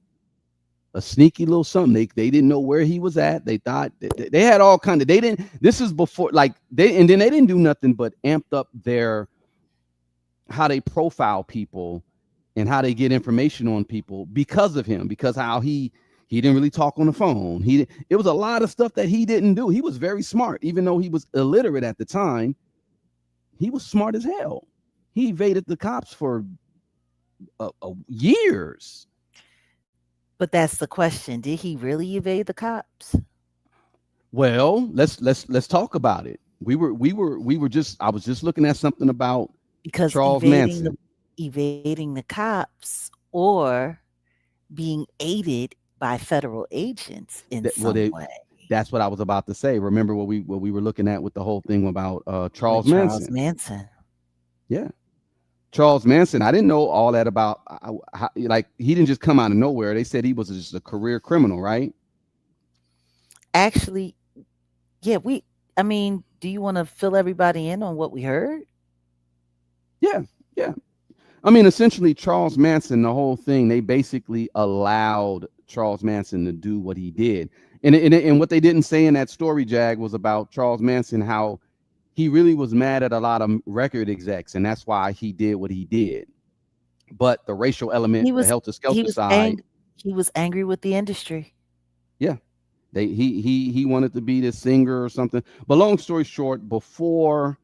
sneaky little something. They didn't know where he was at. They thought they had all kind of, they didn't, this is before, like they, and then they didn't do nothing but amped up their, how they profile people and how they get information on people because of him, because how he didn't really talk on the phone. It was a lot of stuff that he didn't do. He was very smart, even though he was illiterate at the time. He was smart as hell. He evaded the cops for years. But that's the question. Did he really evade the cops? Well, let's talk about it. We were just I was just looking at something about because Charles Manson. evading the cops or being aided by federal agents in That well, some way that's what I was about to say. Remember what we were looking at with the whole thing about with Charles Charles Manson? Manson. Yeah, Charles Manson. I didn't know all that about. Like he didn't just come out of nowhere. They said he was just a career criminal, right? Actually, yeah, I mean, do you want to fill everybody in on what we heard? Yeah, yeah. I mean, essentially, Charles Manson, the whole thing, they basically allowed Charles Manson to do what he did. And what they didn't say in that story, Jag, was about Charles Manson, how he really was mad at a lot of record execs, and that's why he did what he did. But the racial element, He the was helter he skelter was side, ang- he was angry with the industry. yeah, he wanted to be this singer or something. But long story short, before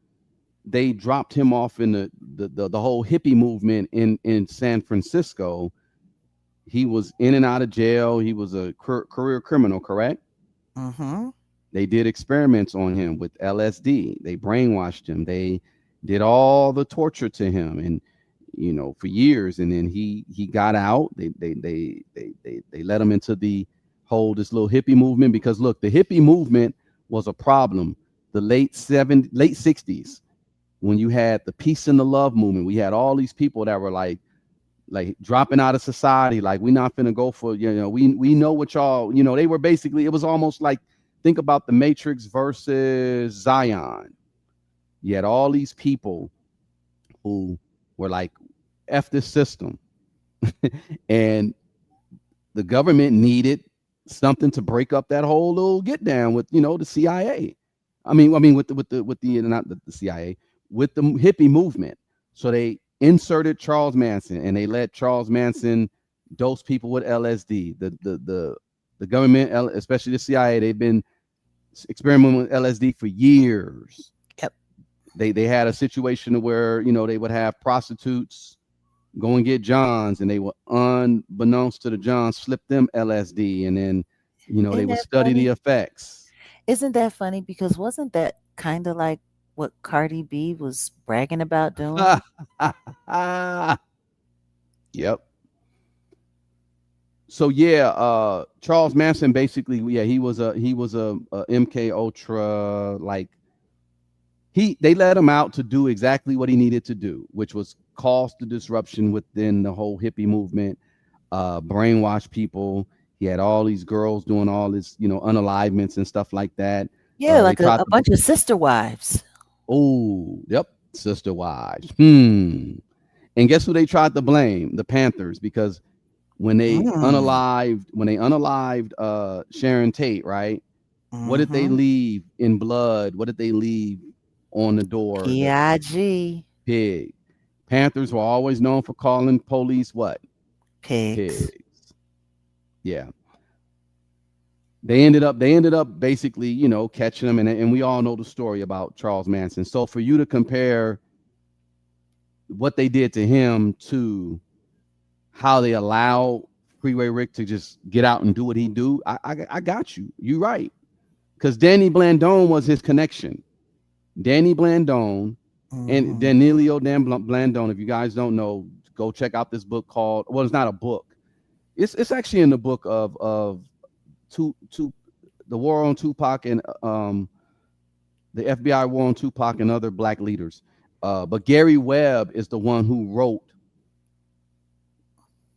they dropped him off in the whole hippie movement in San Francisco, he was in and out of jail. He was a career criminal, correct? Mhm. They did experiments on him with LSD. They brainwashed him. They did all the torture to him, and for years. And then he got out. They let him into the whole this little hippie movement, because look, the hippie movement was a problem. The late 60s, when you had the peace and the love movement, we had all these people that were like dropping out of society, like we not finna go for, we know what y'all, they were basically, it was almost like, think about the Matrix versus Zion. You had all these people who were like, F this system. And the government needed something to break up that whole little get down with, the CIA. I mean with the not the CIA, with the hippie movement. So they inserted Charles Manson, and they let Charles Manson dose people with LSD. The government, especially the CIA, they've been experimenting with LSD for years. Yep. They had a situation where they would have prostitutes go and get Johns, and they would, unbeknownst to the Johns, slip them LSD, and then they Isn't would that study the funny? effects. Isn't that funny? Because wasn't that kind of like what Cardi B was bragging about doing? Yep. So yeah, Charles Manson basically, yeah, he was a MK Ultra, like they let him out to do exactly what he needed to do, which was cause the disruption within the whole hippie movement, brainwash people. He had all these girls doing all this, unalivements and stuff like that. Yeah, They like tried a to, bunch of sister wives. oh, yep, sister wives. And guess who they tried to blame? The Panthers, because Mm. when they unalived Sharon Tate, right? What did they Mhm. leave in blood? What did they leave on the door? The PIG. pig. Panthers were always known for calling police what? Pigs. Pigs. Yeah. They ended up basically, catching them, and we all know the story about Charles Manson. So for you to compare what they did to him to how they allow Freeway Rick to just get out and do what he do, I got you. You right. Because Danny Blandone was his connection. Danny Blandone and Mhm. Danilo Blandone. If you guys don't know, go check out this book called. Well, it's not a book. It's actually in the book of two the war on Tupac, and the FBI war on Tupac and other black leaders. But Gary Webb is the one who wrote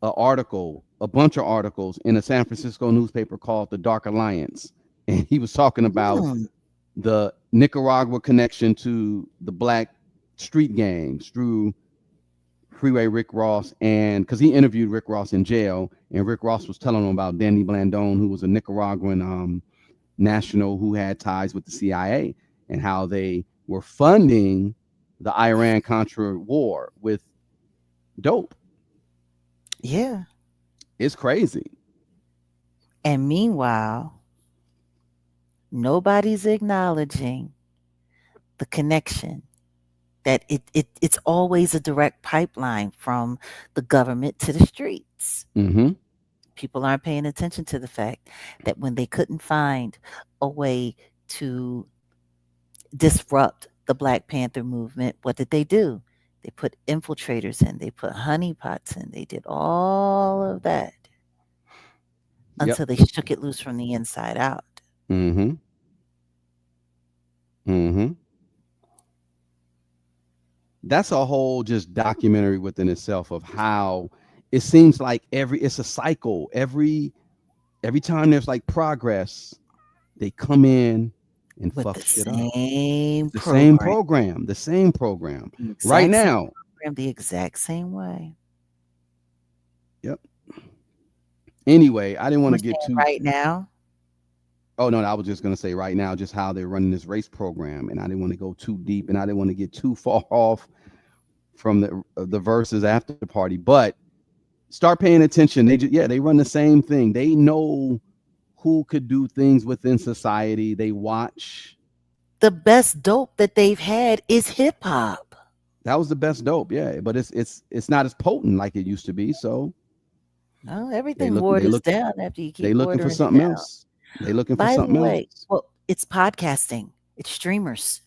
a bunch of articles in a San Francisco newspaper called The Dark Alliance, and he was talking about Mm. the Nicaragua connection to the black street gangs through Freeway Rick Ross, and because he interviewed Rick Ross in jail, and Rick Ross was telling him about Danny Blandone, who was a Nicaraguan national who had ties with the CIA, and how they were funding the Iran Contra war with dope. Yeah. It's crazy. And meanwhile, nobody's acknowledging the connection that it's always a direct pipeline from the government to the streets. Hmm. People aren't paying attention to the fact that when they couldn't find a way to disrupt the Black Panther movement, what did they do? They put infiltrators in, they put honeypots in, they did all of that Yep. until they shook it loose from the inside out. Mm-hmm. Mm-hmm. That's a whole just documentary within itself of how it seems like it's a cycle. Every time there's like progress, they come in and With the fuck shit up. same The same program, program, the same program. the Right exact same now. program, the exact same way. Yep. Anyway, I didn't want We're to get saying too. right now, Oh no, I was just gonna say right now, just how they're running this race program, and I didn't want to go too deep, and I didn't want to get too far off from the verses after party. But start paying attention. They run the same thing. They know who could do things within society. They watch. the best dope that they've had is hip hop. That was the best dope, yeah. But it's not as potent like it used to be. So No, they everything look they waters look down after you they keep looking for watering it something down. else. They looking for By the something way, else. well, it's podcasting. It's streamers.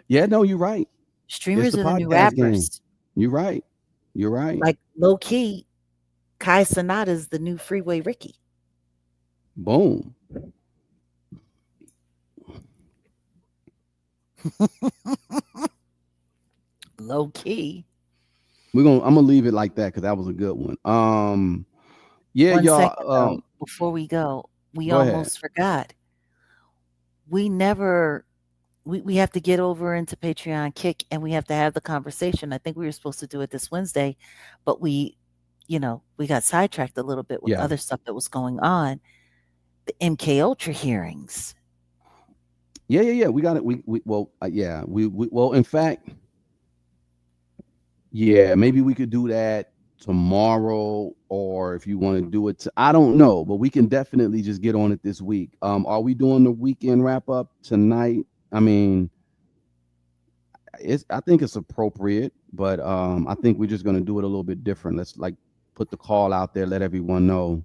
Yeah, no, you're right. It's Streamers the are the new podcast game. rappers. You're right. You're right. Like low key, Kai Sonata's the new Freeway Ricky. Boom. Low key. I'm gonna leave it like that because that was a good one. Yeah, One y'all. second though, before we go, we Go ahead. almost forgot. We never we have to get over into Patreon Kick and we have to have the conversation. I think we were supposed to do it this Wednesday, but we got sidetracked a little bit with Yeah. other stuff that was going on. The MK Ultra hearings. Yeah. We got it. Yeah. Well, in fact, yeah, maybe we could do that tomorrow, or if you want to do it, I don't know, but we can definitely just get on it this week. Are we doing the weekend wrap up tonight? I mean, I think it's appropriate, but I think we're just gonna do it a little bit different. Let's like put the call out there, let everyone know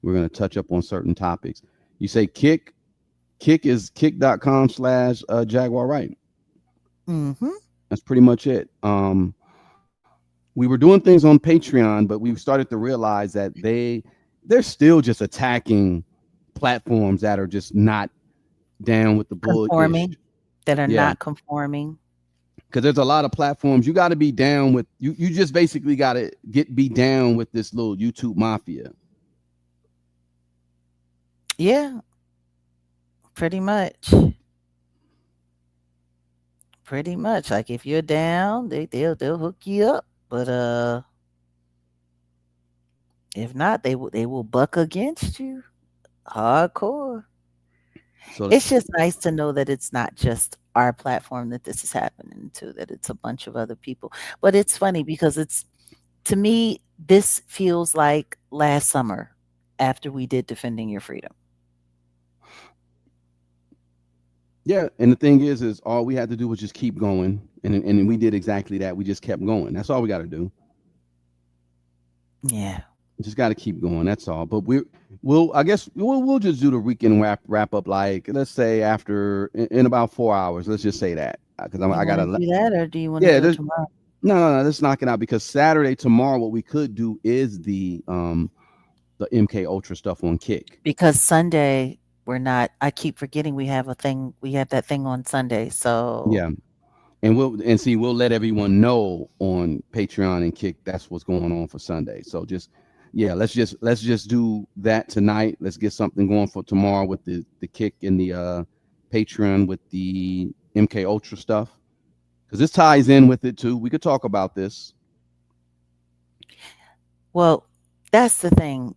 we're gonna touch up on certain topics. You say kick is kick.com/ Jaguar, right? Mm-hmm. That's pretty much it. We were doing things on Patreon, but we started to realize that they're still just attacking platforms that are just not down with the bullish. Conforming that are Yeah, not conforming. because there's a lot of platforms you got to be down with. You just basically got to be down with this little YouTube mafia. Yeah, pretty much. Pretty much. Like if you're down, they'll hook you up. But if not, they will buck against you hardcore. So It's just nice to know that it's not just our platform that this is happening to, that it's a bunch of other people. But it's funny because to me, this feels like last summer after we did Defending Your Freedom. yeah, and the thing is all we had to do was just keep going, and we did exactly that. We just kept going. That's all we got to do. Yeah. Just got to keep going. That's all. But I guess we'll just do the weekend wrap up. Like let's say after in about 4 hours. Let's just say that because You I want to gotta. do that or do you want to Yeah, do it tomorrow? no. Let's knock it out because Saturday tomorrow, what we could do is the MK Ultra stuff on Kick. Because Sunday we're not, I keep forgetting we have that thing on Sunday. So Yeah, and we'll let everyone know on Patreon and Kick that's what's going on for Sunday. So just yeah, let's just do that tonight. Let's get something going for tomorrow with the Kick and the Patreon with the MK Ultra stuff because this ties in with it too. We could talk about this. well, that's the thing.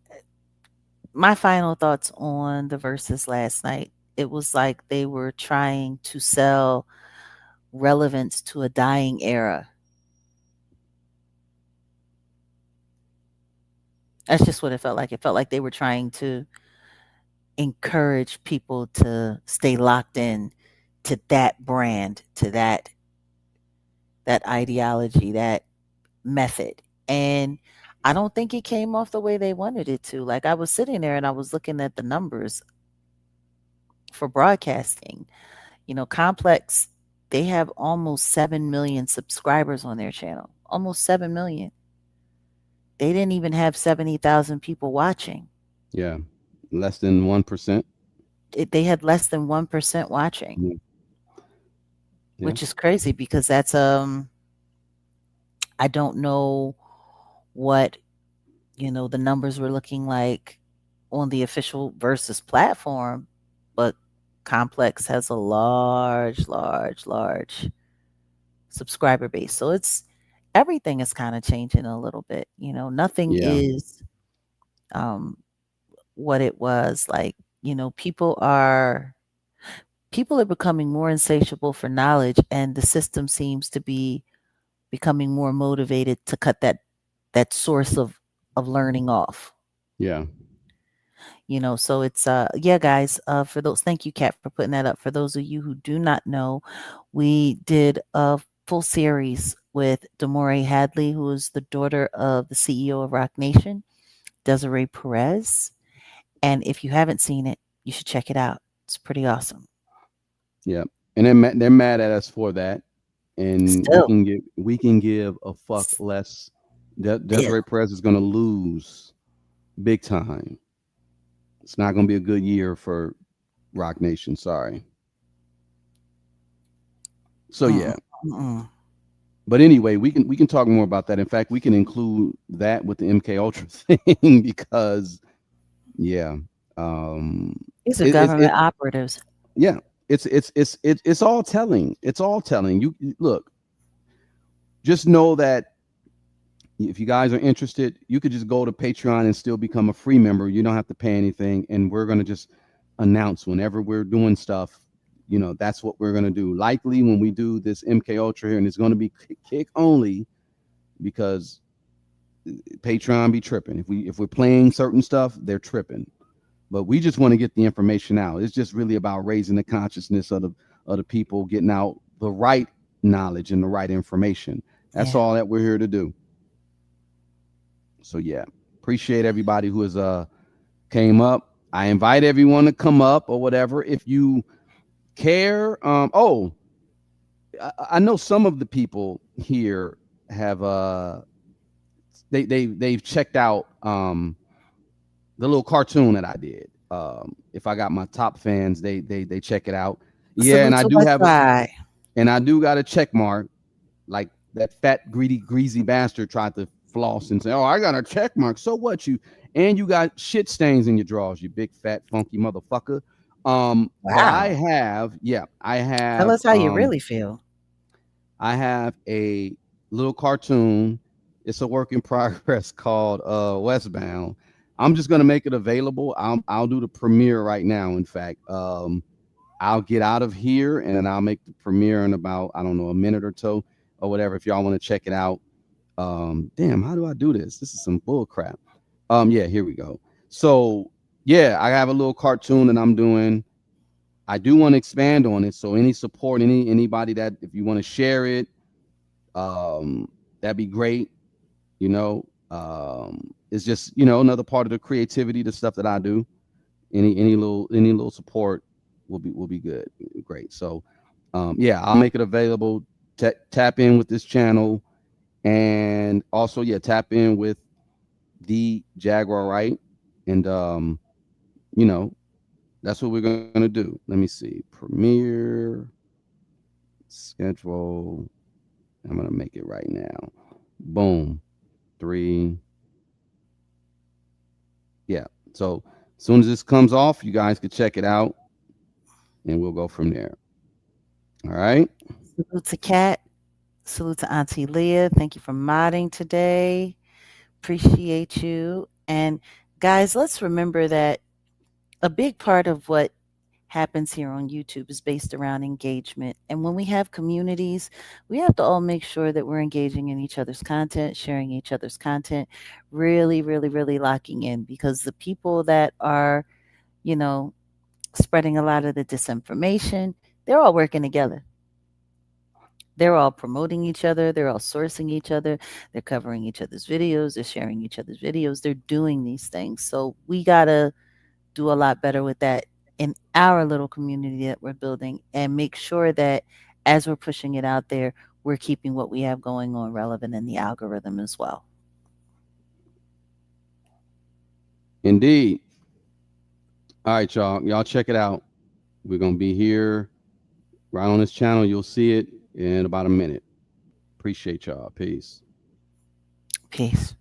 My final thoughts on the verses last night. It was like they were trying to sell relevance to a dying era. That's just what it felt like. It felt like they were trying to encourage people to stay locked in to that brand, to that ideology, that method. And I don't think it came off the way they wanted it to. Like I was sitting there and I was looking at the numbers for broadcasting. Complex They have almost 7 million subscribers on their channel. Almost 7 million. They didn't even have 70,000 people watching. Yeah. Less than 1%. They had less than 1% watching, Yeah. Yeah. which is crazy because that's I don't know what, the numbers were looking like on the official Versus platform, but Complex has a large, large, large subscriber base. So it's everything is kind of changing a little bit. Nothing Yeah. is um what it was like. People are becoming more insatiable for knowledge, and the system seems to be becoming more motivated to cut that source of learning off. Yeah. So it's yeah, guys, for those, thank you, Kat, for putting that up. For those of you who do not know, we did a full series with Demore Hadley, who is the daughter of the CEO of Rock Nation, Desiree Perez. And if you haven't seen it, you should check it out. It's pretty awesome. Yeah. And they're mad at us for that. And we Still, can give a fuck less. Desiree still. Perez is going to lose big time. It's not going to be a good year for Rock Nation. Sorry. So Mm-mm, yeah. mm-mm. But anyway, we can talk more about that. In fact, we can include that with the MK Ultra thing because yeah, um, These are it government operatives. yeah, it's all telling. It's all telling. You look, just know that if you guys are interested, you could just go to Patreon and still become a free member. You don't have to pay anything, and we're gonna just announce whenever we're doing stuff. That's what we're gonna do. Likely when we do this MK Ultra here, and it's gonna be kick only because Patreon be tripping. If we're playing certain stuff, they're tripping. But we just want to get the information out. It's just really about raising the consciousness of the people, getting out the right knowledge and the right information. That's Yeah. all that we're here to do. So yeah, appreciate everybody who has came up. I invite everyone to come up or whatever if you care. I know some of the people here have they've checked out the little cartoon that I did. If I got my top fans, they check it out. Yeah, and Salute I to do West have a Side. and I do got a check mark. Like that fat, greedy, greasy bastard tried to floss and say, "Oh, I got a check mark." So what? You got shit stains in your drawers, you big fat funky motherfucker. But I Wow. have, yeah, Tell us how you really feel. I have a little cartoon. It's a work in progress called Westbound. I'm just gonna make it available. I'll do the premiere right now. In fact, I'll get out of here and then I'll make the premiere in about I don't know a minute or two or whatever. If y'all want to check it out. Damn, how do I do this? This is some bull crap. Yeah, here we go. So yeah, I have a little cartoon that I'm doing. I do want to expand on it. So any support, anybody that if you want to share it, um, that'd be great. It's just another part of the creativity, the stuff that I do. Any little support will be good, great. So, yeah, I'll make it available. Tap in with this channel, and also yeah, tap in with the Jaguar, right? And you know, that's what we're gonna do. Let me see, premiere schedule. I'm gonna make it right now. Boom, three. Yeah. So as soon as this comes off, you guys can check it out, and we'll go from there. All right. Salute to Kat. Salute to Auntie Leah. Thank you for modding today. Appreciate you. And guys, let's remember that a big part of what happens here on YouTube is based around engagement. And when we have communities, we have to all make sure that we're engaging in each other's content, sharing each other's content, really, really, really locking in because the people that are, you know, spreading a lot of the disinformation, they're all working together. They're all promoting each other. They're all sourcing each other. They're covering each other's videos. They're sharing each other's videos. They're doing these things. So we got to do a lot better with that in our little community that we're building and make sure that as we're pushing it out there, we're keeping what we have going on relevant in the algorithm as well. Indeed. All right, y'all. Y'all check it out. We're gonna be here right on this channel. You'll see it in about a minute. Appreciate y'all. Peace. Peace.